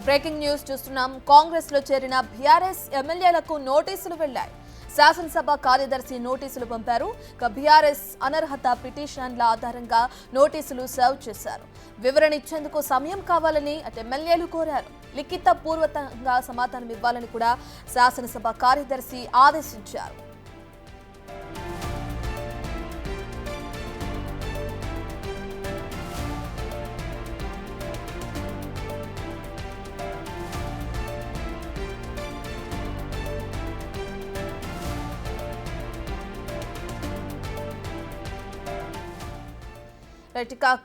Breaking news చూస్తున్నాం. కాంగ్రెస్ లో చేరిన బీఆర్ఎస్ ఎమ్మెల్యేలకు నోటీసులు వెళ్లాయి. శాసనసభ కార్యదర్శి నోటీసులు పంపారు. బీఆర్ఎస్ అనర్హత పిటిషన్ల ఆధారంగా నోటీసులు సర్వ్ చేశారు. వివరణ ఇచ్చేందుకు సమయం కావాలని అటు ఎమ్మెల్యేలు కోరారు. లిఖిత పూర్వకంగా సమాధానం ఇవ్వాలని కూడా శాసనసభ కార్యదర్శి ఆదేశించారు.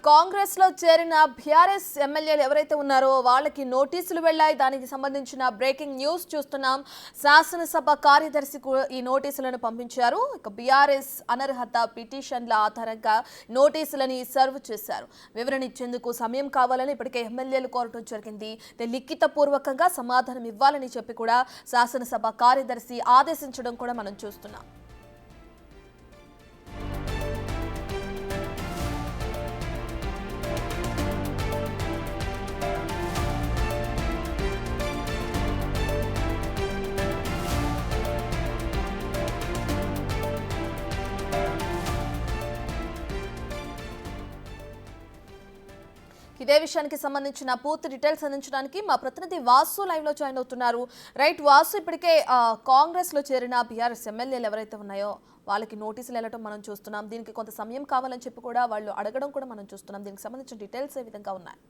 కాంగ్రెస్ లో చేరిన బీఆర్ఎస్ ఎమ్మెల్యేలు ఎవరైతే ఉన్నారో వాళ్ళకి నోటీసులు వెళ్లాయి. దానికి సంబంధించిన బ్రేకింగ్ న్యూస్ చూస్తున్నాం. శాసనసభ కార్యదర్శి ఈ నోటీసులను పంపించారు. బీఆర్ఎస్ అనర్హత పిటిషన్ల ఆధారంగా నోటీసులని సర్వ్ చేశారు. వివరణ ఇచ్చేందుకు సమయం కావాలని ఇప్పటికే ఎమ్మెల్యేలు కోరటం జరిగింది. లిఖిత పూర్వకంగా సమాధానం ఇవ్వాలని చెప్పి కూడా శాసనసభ కార్యదర్శి ఆదేశించడం కూడా మనం చూస్తున్నాం. ఇదే విషయానికి సంబంధించిన పూర్తి డీటెయిల్స్ అందించడానికి మా ప్రతినిధి వాసు లైవ్ లో జాయిన్ అవుతున్నారు. రైట్ వాసు, ఇప్పటికే కాంగ్రెస్ లో చేరిన బీఆర్ఎస్ ఎమ్మెల్యేలు ఎవరైతే ఉన్నాయో వాళ్ళకి నోటీసులు వెళ్ళటం మనం చూస్తున్నాం. దీనికి కొంత సమయం కావాలని చెప్పి కూడా వాళ్ళు అడగడం కూడా మనం చూస్తున్నాం. దీనికి సంబంధించిన డీటెయిల్స్ ఏ విధంగా ఉన్నాయి?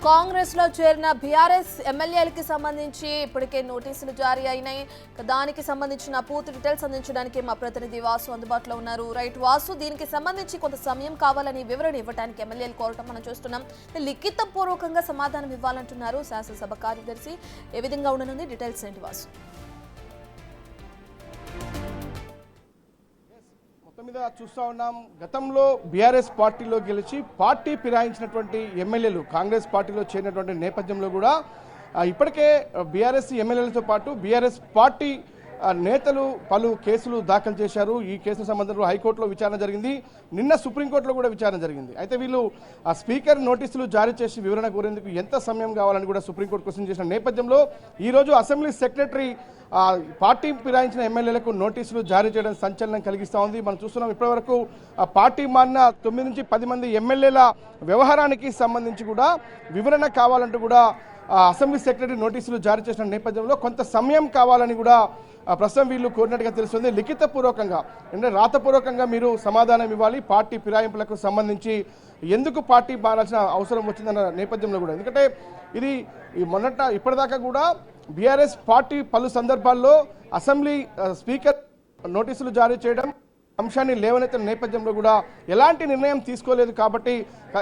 కాంగ్రెస్ లో చేరిన బీఆర్ఎస్ ఎమ్మెల్యేలకి సంబంధించి ఇప్పటికే నోటీసులు జారీ అయినాయి. దానికి సంబంధించిన పూర్తి డీటెయిల్స్ అందించడానికి మా ప్రతినిధి వాసు అందుబాటులో ఉన్నారు. రైట్ వాసు, దీనికి సంబంధించి కొంత సమయం కావాలని వివరణ ఇవ్వడానికి ఎమ్మెల్యేలు కోరటం మనం చూస్తున్నాం. లిఖిత పూర్వకంగా సమాధానం ఇవ్వాలంటున్నారు శాసనసభ కార్యదర్శి. ఏ విధంగా ఉండనుంది, డీటెయిల్స్ ఏంటి వాసు? మీద చూస్తూ ఉన్నాం. గతంలో బీఆర్ఎస్ పార్టీలో గెలిచి పార్టీ ఫిరాయించినటువంటి ఎమ్మెల్యేలు కాంగ్రెస్ పార్టీలో చేరినటువంటి నేపథ్యంలో కూడా ఇప్పటికే బీఆర్ఎస్ ఎమ్మెల్యేలతో పాటు బీఆర్ఎస్ పార్టీ నేతలు పలు కేసులు దాఖలు చేశారు. ఈ కేసుల సంబంధంలో హైకోర్టులో విచారణ జరిగింది. నిన్న సుప్రీంకోర్టులో కూడా విచారణ జరిగింది. అయితే వీళ్ళు స్పీకర్ నోటీసులు జారీ చేసి వివరణ కోరేందుకు ఎంత సమయం కావాలని కూడా సుప్రీంకోర్టు క్వశ్చన్ చేసిన నేపథ్యంలో ఈరోజు అసెంబ్లీ సెక్రటరీ పార్టీ ఫిరాయించిన ఎమ్మెల్యేలకు నోటీసులు జారీ చేయడం సంచలనం కలిగిస్తూ ఉంది. మనం చూస్తున్నాం, ఇప్పటివరకు పార్టీ మారిన 9 నుంచి 10 మంది ఎమ్మెల్యేల వ్యవహారానికి సంబంధించి కూడా వివరణ కావాలంటూ కూడా అసెంబ్లీ సెక్రటరీ నోటీసులు జారీ చేసిన నేపథ్యంలో కొంత సమయం కావాలని కూడా ప్రస్తుతం వీళ్ళు కోరినట్టుగా తెలుస్తుంది. లిఖిత పూర్వకంగా అంటే రాతపూర్వకంగా మీరు సమాధానం ఇవ్వాలి. పార్టీ ఫిరాయింపులకు సంబంధించి ఎందుకు పార్టీ మారాల్సిన అవసరం వచ్చిందన్న నేపథ్యంలో కూడా, ఎందుకంటే ఇది ఇప్పటిదాకా కూడా బీఆర్ఎస్ పార్టీ పలు సందర్భాల్లో అసెంబ్లీ స్పీకర్ నోటీసులు జారీ చేయడం అంశాన్ని లేవనెత్తిన నేపథ్యంలో కూడా ఎలాంటి నిర్ణయం తీసుకోలేదు. కాబట్టి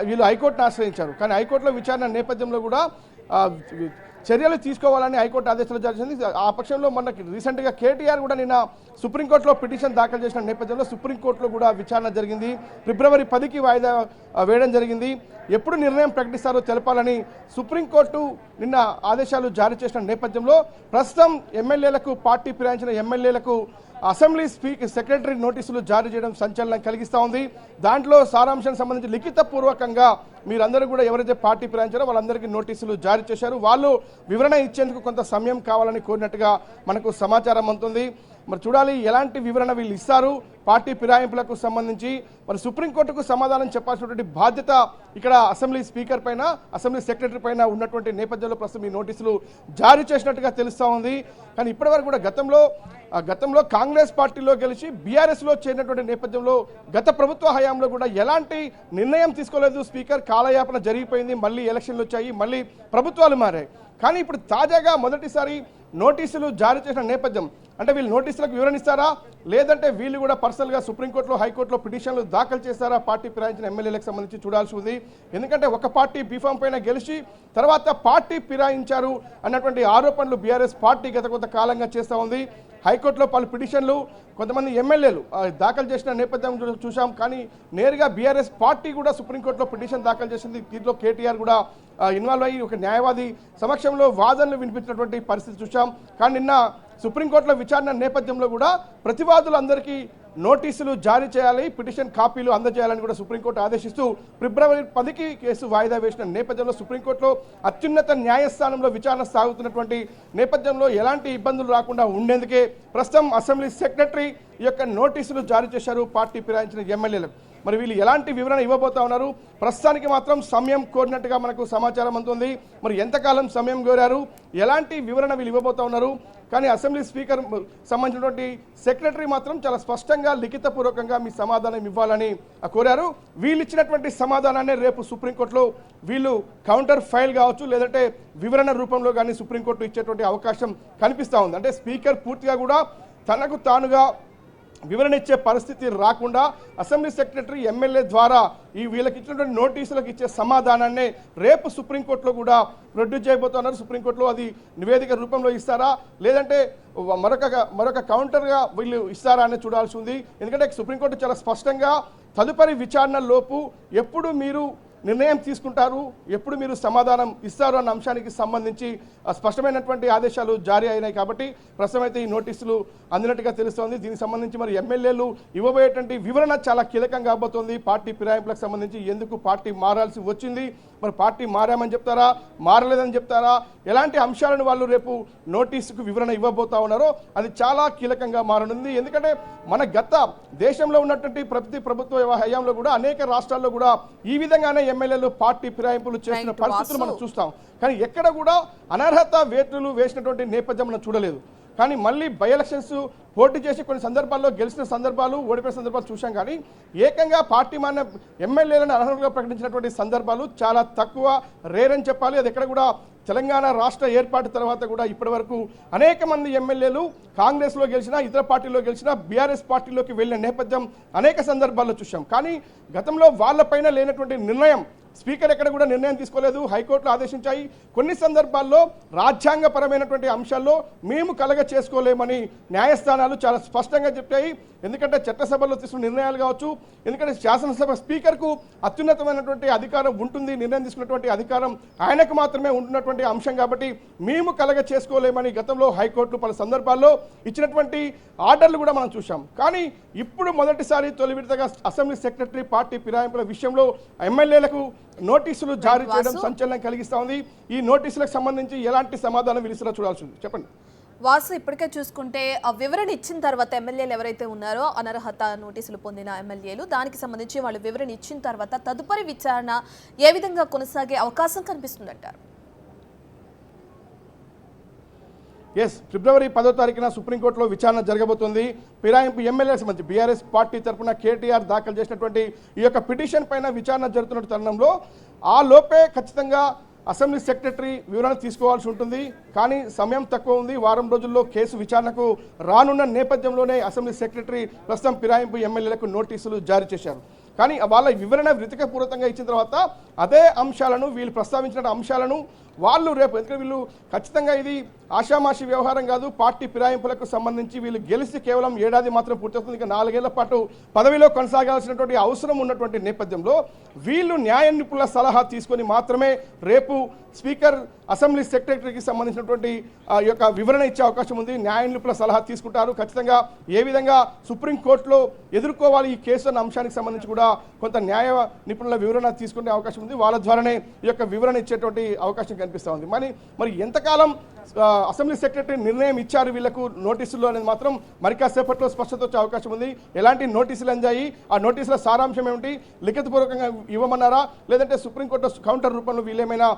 వీళ్ళు హైకోర్టును ఆశ్రయించారు. కానీ హైకోర్టులో విచారణ నేపథ్యంలో కూడా చర్యలు తీసుకోవాలని హైకోర్టు ఆదేశాలు జారీ చేసింది. ఆ పక్షంలో మనకి రీసెంట్గా కేటీఆర్ కూడా నిన్న సుప్రీంకోర్టులో పిటిషన్ దాఖలు చేసిన నేపథ్యంలో సుప్రీంకోర్టులో కూడా విచారణ జరిగింది. ఫిబ్రవరి 10కి వాయిదా వేయడం జరిగింది. ఎప్పుడు నిర్ణయం ప్రకటిస్తారో తెలపాలని సుప్రీంకోర్టు నిన్న ఆదేశాలు జారీ చేసిన నేపథ్యంలో ప్రస్తుతం ఎమ్మెల్యేలకు పార్టీ ఫిరాయించిన ఎమ్మెల్యేలకు అసెంబ్లీ సెక్రటరీ నోటీసులు జారీ చేయడం సంచలనం కలిగిస్తూ ఉంది. దాంట్లో సారాంశానికి సంబంధించి లిఖిత పూర్వకంగా మీరందరూ కూడా ఎవరైతే పార్టీ ఫిరాయించారో వాళ్ళందరికీ నోటీసులు జారీ చేశారు. వాళ్ళు వివరణ ఇచ్చేందుకు కొంత సమయం కావాలని కోరినట్టుగా మనకు సమాచారం అందుతుంది. మరి చూడాలి ఎలాంటి వివరణ వీళ్ళు ఇస్తారు. పార్టీ ఫిరాయింపులకు సంబంధించి మరి సుప్రీంకోర్టుకు సమాధానం చెప్పాల్సినటువంటి బాధ్యత ఇక్కడ అసెంబ్లీ స్పీకర్ పైన, అసెంబ్లీ సెక్రటరీ పైన ఉన్నటువంటి నేపథ్యంలో ప్రస్తుతం ఈ నోటీసులు జారీ చేసినట్టుగా తెలుస్తూ ఉంది. కానీ ఇప్పటివరకు కూడా గతంలో కాంగ్రెస్ పార్టీలో గెలిచి బీఆర్ఎస్లో చేరినటువంటి నేపథ్యంలో గత ప్రభుత్వ హయాంలో కూడా ఎలాంటి నిర్ణయం తీసుకోలేదు. స్పీకర్ కాలయాపన జరిగిపోయింది. మళ్ళీ ఎలక్షన్లు వచ్చాయి, మళ్ళీ ప్రభుత్వాలు మారాయి. కానీ ఇప్పుడు తాజాగా మొదటిసారి నోటీసులు జారీ చేసిన నేపథ్యం అంటే వీళ్ళు నోటీసులకు వివరణ ఇస్తారా లేదంటే వీళ్ళు కూడా పర్సనల్గా సుప్రీంకోర్టులో హైకోర్టులో పిటిషన్లు దాఖలు చేస్తారా పార్టీ ఫిరాయించిన ఎమ్మెల్యేలకు సంబంధించి చూడాల్సి ఉంది. ఎందుకంటే ఒక పార్టీ బీఫామ్ పైన గెలిచి తర్వాత పార్టీ ఫిరాయించారు అన్నటువంటి ఆరోపణలు బీఆర్ఎస్ పార్టీ గత కొంత కాలంగా చేస్తూ ఉంది. హైకోర్టులో పలు పిటిషన్లు కొంతమంది ఎమ్మెల్యేలు దాఖలు చేసిన నేపథ్యం చూసాం. కానీ నేరుగా బీఆర్ఎస్ పార్టీ కూడా సుప్రీంకోర్టులో పిటిషన్ దాఖలు చేసింది. దీంట్లో కేటీఆర్ కూడా ఇన్వాల్వ్ అయ్యి ఒక న్యాయవాది సమక్షంలో వాదనలు వినిపించినటువంటి పరిస్థితి చూసాం. కానీ నిన్న సుప్రీంకోర్టులో విచారణ నేపథ్యంలో కూడా ప్రతివాదులందరికీ నోటీసులు జారీ చేయాలి, పిటిషన్ కాపీలు అందజేయాలని కూడా సుప్రీంకోర్టు ఆదేశిస్తూ ఫిబ్రవరి 10కి కేసు వాయిదా వేసిన నేపథ్యంలో సుప్రీంకోర్టులో అత్యున్నత న్యాయస్థానంలో విచారణ సాగుతున్నటువంటి నేపథ్యంలో ఎలాంటి ఇబ్బందులు రాకుండా ఉండేందుకే ప్రస్తుతం అసెంబ్లీ సెక్రటరీ ఈ యొక్క నోటీసులు జారీ చేశారు పార్టీ ఫిరాయించిన ఎమ్మెల్యేలకు. మరి వీళ్ళు ఎలాంటి వివరణ ఇవ్వబోతా ఉన్నారు? ప్రస్తుతానికి మాత్రం సమయం కోరినట్టుగా మనకు సమాచారం అందుతుంది. మరి ఎంతకాలం సమయం కోరారు, ఎలాంటి వివరణ వీళ్ళు ఇవ్వబోతా ఉన్నారు? కానీ అసెంబ్లీ స్పీకర్ సంబంధించినటువంటి సెక్రటరీ మాత్రం చాలా స్పష్టంగా లిఖితపూర్వకంగా మీ సమాధానం ఇవ్వాలని కోరారు. వీళ్ళు ఇచ్చినటువంటి సమాధానాన్ని రేపు సుప్రీంకోర్టులో వీళ్ళు కౌంటర్ ఫైల్ కావచ్చు లేదంటే వివరణ రూపంలో కానీ సుప్రీంకోర్టు ఇచ్చేటువంటి అవకాశం కనిపిస్తూ ఉంది. అంటే స్పీకర్ పూర్తిగా కూడా తనకు తానుగా వివరణ ఇచ్చే పరిస్థితి రాకుండా అసెంబ్లీ సెక్రటరీ ఎమ్మెల్యే ద్వారా ఈ వీళ్ళకి ఇచ్చినటువంటి నోటీసులకు ఇచ్చే సమాధానాన్ని రేపు సుప్రీంకోర్టులో కూడా ప్రొడ్యూస్ చేయబోతున్నారు. సుప్రీంకోర్టులో అది నివేదిక రూపంలో ఇస్తారా లేదంటే మరొక కౌంటర్గా వీళ్ళు ఇస్తారా అనేది చూడాల్సి ఉంది. ఎందుకంటే సుప్రీంకోర్టు చాలా స్పష్టంగా తదుపరి విచారణలోపు ఎప్పుడు మీరు నిర్ణయం తీసుకుంటారు, ఎప్పుడు మీరు సమాధానం ఇస్తారు అన్న అంశానికి సంబంధించి స్పష్టమైనటువంటి ఆదేశాలు జారీ అయినాయి. కాబట్టి ప్రస్తుతం అయితే ఈ నోటీసులు అందినట్టుగా తెలుస్తోంది. దీనికి సంబంధించి మరి ఎమ్మెల్యేలు ఇవ్వబోయేటువంటి వివరణ చాలా కీలకం కాబోతోంది. పార్టీ ఫిరాయింపులకు సంబంధించి ఎందుకు పార్టీ మారాల్సి వచ్చింది, మరి పార్టీ మారామని చెప్తారా మారలేదని చెప్తారా, ఎలాంటి అంశాలను వాళ్ళు రేపు నోటీసుకు వివరణ ఇవ్వబోతా ఉన్నారో అది చాలా కీలకంగా మారనుంది. ఎందుకంటే మన గత దేశంలో ఉన్నటువంటి ప్రతి ప్రభుత్వ హయాంలో కూడా అనేక రాష్ట్రాల్లో కూడా ఈ విధంగానే ఎమ్మెల్యేలు పార్టీ ఫిరాయింపులు చేసిన పరిస్థితులు మనం చూస్తాం. కానీ ఎక్కడ కూడా అనర్హత వేటులు వేసినటువంటి నేపథ్యం మనం చూడలేదు. కానీ మళ్ళీ బై ఎలక్షన్స్ పోటీ చేసి కొన్ని సందర్భాల్లో గెలిచిన సందర్భాలు ఓడిపోయిన సందర్భాలు చూసాం. కానీ ఏకంగా పార్టీ మారిన ఎమ్మెల్యేలను అనర్హులుగా ప్రకటించినటువంటి సందర్భాలు చాలా తక్కువ, రేర్ అని చెప్పాలి. అది ఎక్కడ కూడా తెలంగాణ రాష్ట్ర ఏర్పాటు తర్వాత కూడా ఇప్పటి వరకు అనేక మంది ఎమ్మెల్యేలు కాంగ్రెస్లో గెలిచినా ఇతర పార్టీలో గెలిచినా బీఆర్ఎస్ పార్టీలోకి వెళ్ళిన నేపథ్యం అనేక సందర్భాల్లో చూసాం. కానీ గతంలో వాళ్ళపైన లేనటువంటి నిర్ణయం స్పీకర్ ఎక్కడ కూడా నిర్ణయం తీసుకోలేదు, హైకోర్టులో ఆదేశించాయి. కొన్ని సందర్భాల్లో రాజ్యాంగపరమైనటువంటి అంశాల్లో మేము కలగ చేసుకోలేమని న్యాయస్థానాలు చాలా స్పష్టంగా చెప్పాయి. ఎందుకంటే చట్టసభలో తీసుకున్న నిర్ణయాలు కావచ్చు, ఎందుకంటే శాసనసభ స్పీకర్కు అత్యున్నతమైనటువంటి అధికారం ఉంటుంది, నిర్ణయం తీసుకున్నటువంటి అధికారం ఆయనకు మాత్రమే ఉంటున్నటువంటి అంశం. కాబట్టి మేము కలగ చేసుకోలేమని గతంలో హైకోర్టు పలు సందర్భాల్లో ఇచ్చినటువంటి ఆర్డర్లు కూడా మనం చూసాం. కానీ ఇప్పుడు మొదటిసారి తొలి విడతగా అసెంబ్లీ సెక్రటరీ పార్టీ ఫిరాయింపుల విషయంలో ఎమ్మెల్యేలకు నోటీసులు జారీ చేయడం సంచలనం కలిగిస్తా ఉంది. ఈ నోటీసులకు సంబంధించి ఎలాంటి సమాధానం విలుసరా చూడాల్సి ఉంది. చెప్పండి వాసు. ఇప్పటికే చూసుకుంటే ఆ వివరణ ఇచ్చిన తర్వాత ఎమ్మెల్యేలు ఎవరైతే ఉన్నారో అనర్హత నోటీసులు పొందిన ఎమ్మెల్యేలు దానికి సంబంధించి వాళ్ళు వివరణ ఇచ్చిన తర్వాత తదుపరి విచారణ ఏ విధంగా కొనసాగే అవకాశం కనిపిస్తుందంటారు? ఫిబ్రవరి 10వ తారీఖున సుప్రీంకోర్టులో విచారణ జరగబోతుంది. ఫిరాయింపు ఎమ్మెల్యేలకు సంబంధించి బీఆర్ఎస్ పార్టీ తరఫున కేటీఆర్ దాఖలు చేసినటువంటి ఈ యొక్క పిటిషన్ పైన విచారణ జరుగుతున్న తరుణంలో ఆ లోపే ఖచ్చితంగా అసెంబ్లీ సెక్రటరీ వివరణ తీసుకోవాల్సి ఉంటుంది. కానీ సమయం తక్కువ ఉంది. వారం రోజుల్లో కేసు విచారణకు రానున్న నేపథ్యంలోనే అసెంబ్లీ సెక్రటరీ ప్రస్తుతం ఫిరాయింపు ఎమ్మెల్యేలకు నోటీసులు జారీ చేశారు. కానీ వాళ్ళ వివరణ వ్రితకపూర్వకంగా ఇచ్చిన తర్వాత అదే అంశాలను వీళ్ళు ప్రస్తావించిన అంశాలను వాళ్ళు రేపు, ఎందుకంటే వీళ్ళు ఖచ్చితంగా ఇది ఆషామాషి వ్యవహారం కాదు. పార్టీ ఫిరాయింపులకు సంబంధించి వీళ్ళు గెలిచి కేవలం ఏడాది మాత్రం పూర్తవుతుంది. ఇక 4 ఏళ్ల పాటు పదవిలో కొనసాగాల్సినటువంటి అవసరం ఉన్నటువంటి నేపథ్యంలో వీళ్ళు న్యాయ నిపుణుల సలహా తీసుకొని మాత్రమే రేపు స్పీకర్ అసెంబ్లీ సెక్రటరీకి సంబంధించినటువంటి ఈ యొక్క వివరణ ఇచ్చే అవకాశం ఉంది. న్యాయ నిపుణుల సలహా తీసుకుంటారు. ఖచ్చితంగా ఏ విధంగా సుప్రీంకోర్టులో ఎదుర్కోవాలి ఈ కేసు అన్న అంశానికి సంబంధించి కూడా కొంత న్యాయ నిపుణుల వివరణ తీసుకునే అవకాశం ఉంది. వాళ్ళ ద్వారానే ఈ యొక్క వివరణ ఇచ్చేటువంటి అవకాశం కనిపిస్తూ ఉంది. మరి ఎంతకాలం అసెంబ్లీ సెక్రటరీ నిర్ణయం ఇచ్చారు వీళ్లకు నోటీసుల్లో అనేది మాత్రం మరి కాసేపట్లో స్పష్టత వచ్చే అవకాశం ఉంది. ఎలాంటి నోటీసులు అందాయి, ఆ నోటీసుల సారాంశం ఏమిటి, లిఖితపూర్వకంగా ఇవ్వమన్నారా లేదంటే సుప్రీంకోర్టు కౌంటర్ రూపంలో వీళ్ళేమైనా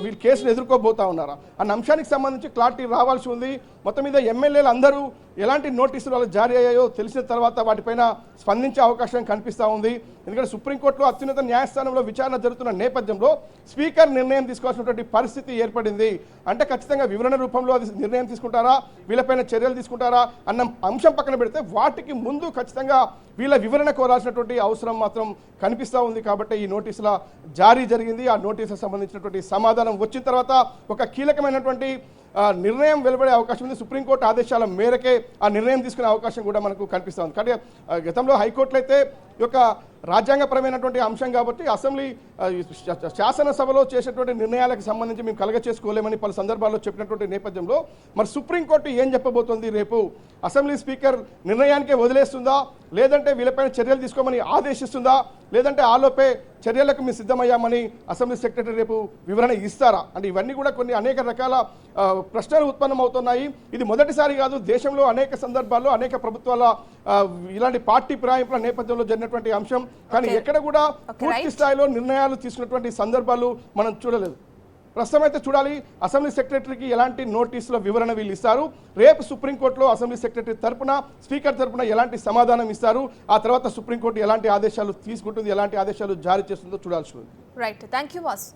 వీళ్ళు కేసులు ఎదుర్కోబోతా ఉన్నారా అన్న అంశానికి సంబంధించి క్లారిటీ రావాల్సి ఉంది. మొత్తం మీద ఎమ్మెల్యేలు అందరూ ఎలాంటి నోటీసులు వాళ్ళకి జారీ అయ్యాయో తెలిసిన తర్వాత వాటిపైన స్పందించే అవకాశం కనిపిస్తూ ఉంది. ఎందుకంటే సుప్రీంకోర్టులో అత్యున్నత న్యాయస్థానంలో విచారణ జరుగుతున్న నేపథ్యంలో స్పీకర్ నిర్ణయం తీసుకోవాల్సినటువంటి పరిస్థితి ఏర్పడింది. అంటే ఖచ్చితంగా వివరణ రూపంలో అది నిర్ణయం తీసుకుంటారా, వీళ్ళపైన చర్యలు తీసుకుంటారా అన్న అంశం పక్కన పెడితే వాటికి ముందు ఖచ్చితంగా వీళ్ళ వివరణ కోరాల్సినటువంటి అవసరం మాత్రం కనిపిస్తూ ఉంది. కాబట్టి ఈ నోటీసుల జారీ జరిగింది. ఆ నోటీసులకు సంబంధించినటువంటి సమాధానం వచ్చిన తర్వాత ఒక కీలకమైనటువంటి నిర్ణయం వెలువడే అవకాశం ఉంది. సుప్రీంకోర్టు ఆదేశాల మేరకే ఆ నిర్ణయం తీసుకునే అవకాశం కూడా మనకు కనిపిస్తూ ఉంది. కానీ గతంలో హైకోర్టులో అయితే ఈ యొక్క రాజ్యాంగపరమైనటువంటి అంశం కాబట్టి అసెంబ్లీ శాసనసభలో చేసేటువంటి నిర్ణయాలకు సంబంధించి మేము కలగ చేసుకోలేమని పలు సందర్భాల్లో చెప్పినటువంటి నేపథ్యంలో మరి సుప్రీంకోర్టు ఏం చెప్పబోతోంది, రేపు అసెంబ్లీ స్పీకర్ నిర్ణయానికే వదిలేస్తుందా, లేదంటే వీళ్ళపైన చర్యలు తీసుకోమని ఆదేశిస్తుందా, లేదంటే ఆలోపే చర్యలకు మేము సిద్ధమయ్యామని అసెంబ్లీ సెక్రటరీ రేపు వివరణ ఇస్తారా? అంటే ఇవన్నీ కూడా కొన్ని అనేక రకాల ప్రశ్నలు ఉత్పన్నమవుతున్నాయి. ఇది మొదటిసారి కాదు, దేశంలో అనేక సందర్భాల్లో అనేక ప్రభుత్వాల ఇలాంటి పార్టీ ఫిరాయింపుల నేపథ్యంలో జరిగినటువంటి అంశం. కానీ ఎక్కడ కూడా పూర్తి స్థాయిలో నిర్ణయాలు తీసుకున్నటువంటి సందర్భాలు మనం చూడలేదు. ప్రస్తుతం అయితే చూడాలి అసెంబ్లీ సెక్రటరీకి ఎలాంటి నోటీసుల వివరణ వీళ్ళు ఇస్తారు, రేపు సుప్రీంకోర్టులో అసెంబ్లీ సెక్రటరీ తరపున స్పీకర్ తరపున ఎలాంటి సమాధానం ఇస్తారు, ఆ తర్వాత సుప్రీంకోర్టు ఎలాంటి ఆదేశాలు తీసుకుంటుంది, ఎలాంటి ఆదేశాలు జారీ చేస్తుందో చూడాల్సి ఉంది. Right, thank you Vasu.